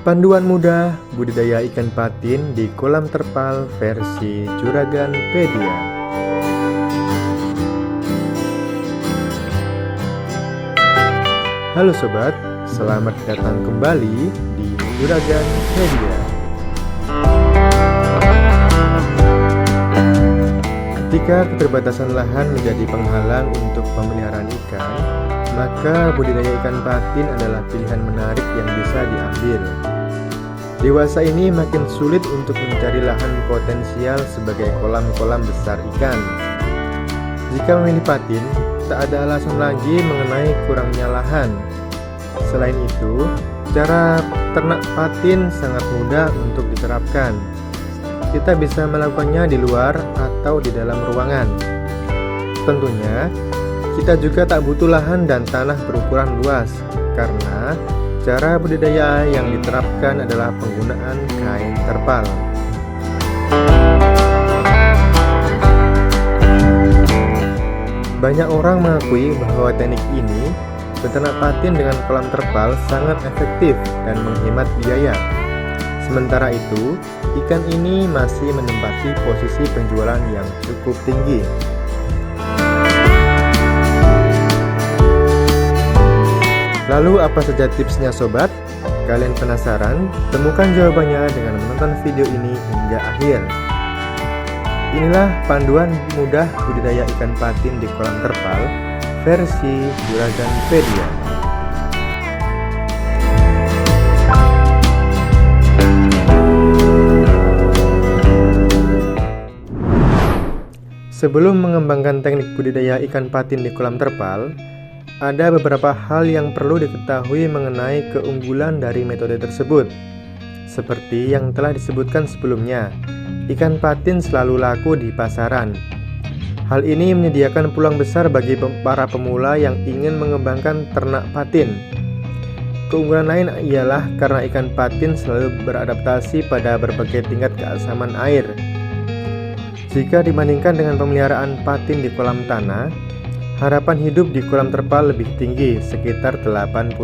Panduan mudah budidaya ikan patin di kolam terpal versi Juraganpedia. Halo sobat, selamat datang kembali di Juraganpedia. Ketika keterbatasan lahan menjadi penghalang untuk pemeliharaan ikan, maka budidaya ikan patin adalah pilihan menarik yang bisa diambil. Dewasa ini makin sulit untuk mencari lahan potensial sebagai kolam-kolam besar ikan. Jika memilih patin, tak ada alasan lagi mengenai kurangnya lahan. Selain itu, cara ternak patin sangat mudah untuk diterapkan. Kita bisa melakukannya di luar atau di dalam ruangan. Tentunya, kita juga tak butuh lahan dan tanah berukuran luas, karena cara budidaya yang diterapkan adalah penggunaan kain terpal. Banyak orang mengakui bahwa teknik ini, beternak patin dengan kolam terpal, sangat efektif dan menghemat biaya. Sementara itu, ikan ini masih menempati posisi penjualan yang cukup tinggi. Lalu apa saja tipsnya sobat? Kalian penasaran? Temukan jawabannya dengan menonton video ini hingga akhir. Inilah panduan mudah budidaya ikan patin di kolam terpal versi Juraganpedia. Sebelum mengembangkan teknik budidaya ikan patin di kolam terpal, ada beberapa hal yang perlu diketahui mengenai keunggulan dari metode tersebut. Seperti yang telah disebutkan sebelumnya, ikan patin selalu laku di pasaran. Hal ini menyediakan peluang besar bagi para pemula yang ingin mengembangkan ternak patin. Keunggulan lain ialah karena ikan patin selalu beradaptasi pada berbagai tingkat keasaman air. Jika dibandingkan dengan pemeliharaan patin di kolam tanah, harapan hidup di kolam terpal lebih tinggi, sekitar 80%.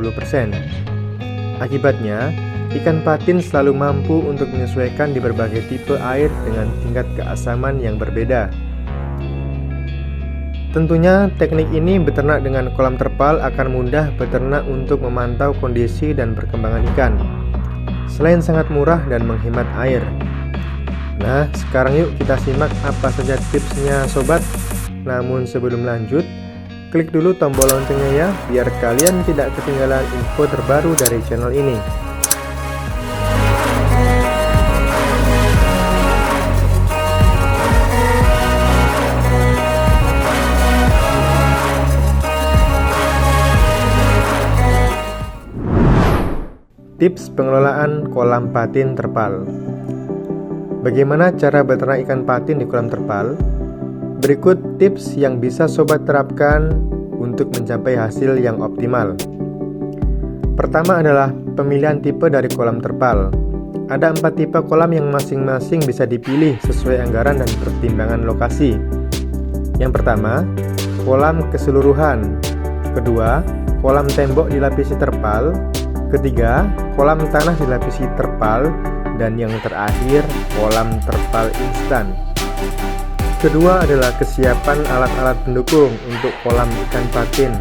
Akibatnya, ikan patin selalu mampu untuk menyesuaikan di berbagai tipe air dengan tingkat keasaman yang berbeda. Tentunya, teknik ini beternak dengan kolam terpal akan mudah beternak untuk memantau kondisi dan perkembangan ikan. Selain sangat murah dan menghemat air. Nah, sekarang yuk kita simak apa saja tipsnya sobat. Namun sebelum lanjut, klik dulu tombol loncengnya ya, biar kalian tidak ketinggalan info terbaru dari channel ini. Tips pengelolaan kolam patin terpal. Bagaimana cara beternak ikan patin di kolam terpal? Berikut tips yang bisa sobat terapkan untuk mencapai hasil yang optimal. Pertama adalah pemilihan tipe dari kolam terpal. Ada 4 tipe kolam yang masing-masing bisa dipilih sesuai anggaran dan pertimbangan lokasi. Yang pertama, kolam keseluruhan. Kedua, kolam tembok dilapisi terpal. Ketiga, kolam tanah dilapisi terpal. Dan yang terakhir, kolam terpal instan. Kedua adalah kesiapan alat-alat pendukung untuk kolam ikan patin.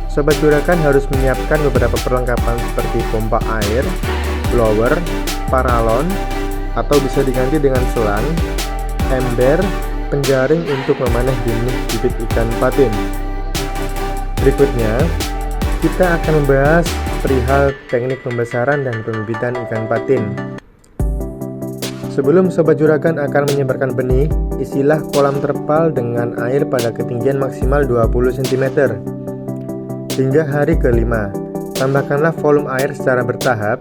Sobat Juragan harus menyiapkan beberapa perlengkapan seperti pompa air, blower, paralon, atau bisa diganti dengan selang, ember, penjaring untuk memanen benih bibit ikan patin. Berikutnya, kita akan membahas perihal teknik pembesaran dan pembibitan ikan patin. Sebelum Sobat Juragan akan menyebarkan benih, isilah kolam terpal dengan air pada ketinggian maksimal 20 cm. Hingga hari ke-5, tambahkanlah volume air secara bertahap.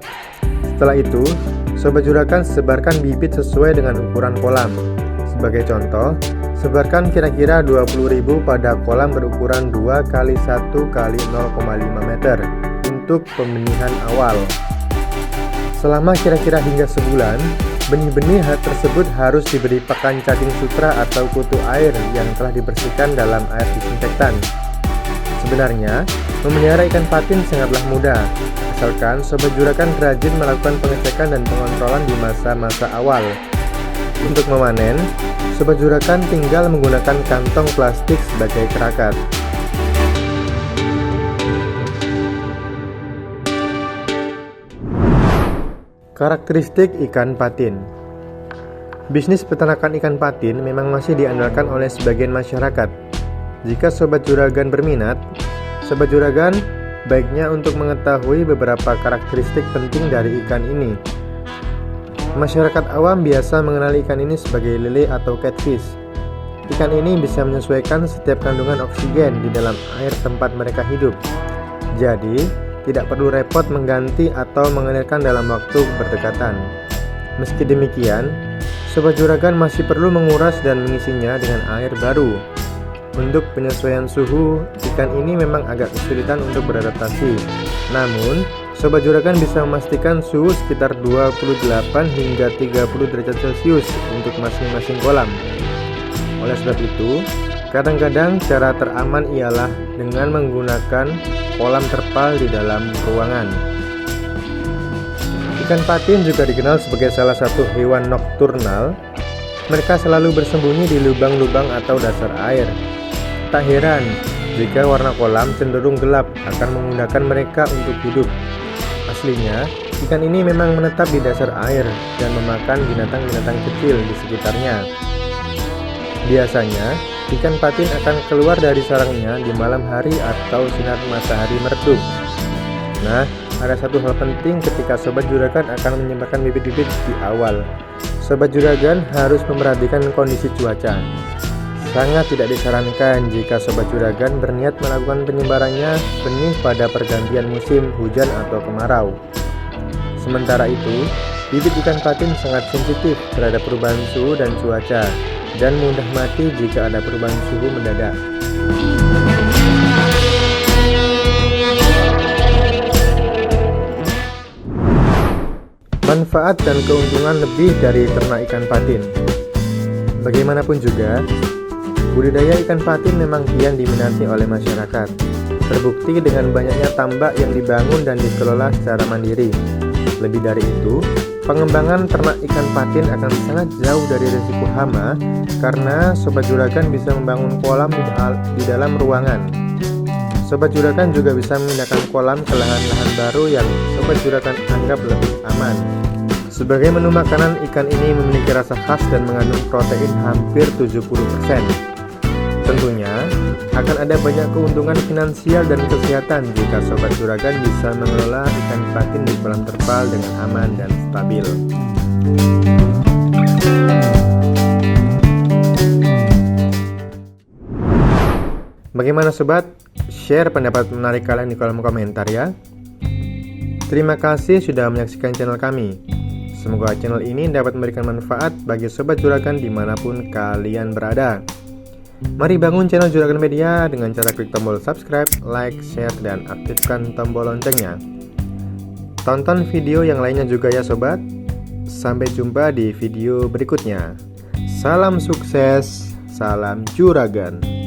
Setelah itu, Sobat Juragan sebarkan bibit sesuai dengan ukuran kolam. Sebagai contoh, sebarkan kira-kira 20.000 pada kolam berukuran 2 x 1 x 0,5 meter untuk pembenihan awal. Selama kira-kira hingga sebulan, benih-benih tersebut harus diberi pakan cacing sutra atau kutu air yang telah dibersihkan dalam air disinfektan. Sebenarnya, memelihara ikan patin sangatlah mudah, asalkan Sobat Juragan rajin melakukan pengecekan dan pengontrolan di masa-masa awal. Untuk memanen, Sobat Juragan tinggal menggunakan kantong plastik sebagai kerakat. Karakteristik ikan patin. Bisnis peternakan ikan patin memang masih diandalkan oleh sebagian masyarakat. Jika Sobat Juragan berminat, Sobat Juragan baiknya untuk mengetahui beberapa karakteristik penting dari ikan ini. Masyarakat awam biasa mengenal ikan ini sebagai lele atau catfish. Ikan ini bisa menyesuaikan setiap kandungan oksigen di dalam air tempat mereka hidup. Jadi, tidak perlu repot mengganti atau mengalirkan dalam waktu berdekatan. Meski demikian, Sobat Juragan masih perlu menguras dan mengisinya dengan air baru. Untuk penyesuaian suhu, ikan ini memang agak kesulitan untuk beradaptasi. Namun, Sobat Juragan bisa memastikan suhu sekitar 28 hingga 30 derajat Celcius untuk masing-masing kolam. Oleh sebab itu, kadang-kadang cara teraman ialah dengan menggunakan kolam terpal di dalam ruangan. Ikan patin juga dikenal sebagai salah satu hewan nokturnal. Mereka selalu bersembunyi di lubang-lubang atau dasar air. Tak heran jika warna kolam cenderung gelap akan memudahkan mereka untuk hidup. Aslinya, ikan ini memang menetap di dasar air dan memakan binatang-binatang kecil di sekitarnya. Biasanya, ikan patin akan keluar dari sarangnya di malam hari atau sinar matahari meredup. Nah, ada satu hal penting ketika Sobat Juragan akan menyebarkan bibit-bibit di awal. Sobat Juragan harus memperhatikan kondisi cuaca. Sangat tidak disarankan jika Sobat Juragan berniat melakukan penyebarannya benih pada pergantian musim hujan atau kemarau. Sementara itu, bibit ikan patin sangat sensitif terhadap perubahan suhu dan cuaca, dan mudah mati jika ada perubahan suhu mendadak. Manfaat dan keuntungan lebih dari ternak ikan patin. Bagaimanapun juga, budidaya ikan patin memang kian diminati oleh masyarakat. Terbukti dengan banyaknya tambak yang dibangun dan dikelola secara mandiri. Lebih dari itu, pengembangan ternak ikan patin akan sangat jauh dari risiko hama karena Sobat Juragan bisa membangun kolam di dalam ruangan. Sobat Juragan juga bisa memindahkan kolam ke lahan-lahan baru yang Sobat Juragan anggap lebih aman. Sebagai menu makanan, ikan ini memiliki rasa khas dan mengandung protein hampir 70%. Tentunya, akan ada banyak keuntungan finansial dan kesehatan jika Sobat Juragan bisa mengelola ikan patin di kolam terpal dengan aman dan stabil. Bagaimana Sobat? Share pendapat menarik kalian di kolom komentar ya. Terima kasih sudah menyaksikan channel kami. Semoga channel ini dapat memberikan manfaat bagi Sobat Juragan dimanapun kalian berada. Mari bangun channel Juragan Media dengan cara klik tombol subscribe, like, share, dan aktifkan tombol loncengnya. Tonton video yang lainnya juga ya Sobat. Sampai jumpa di video berikutnya. Salam sukses, salam Juragan.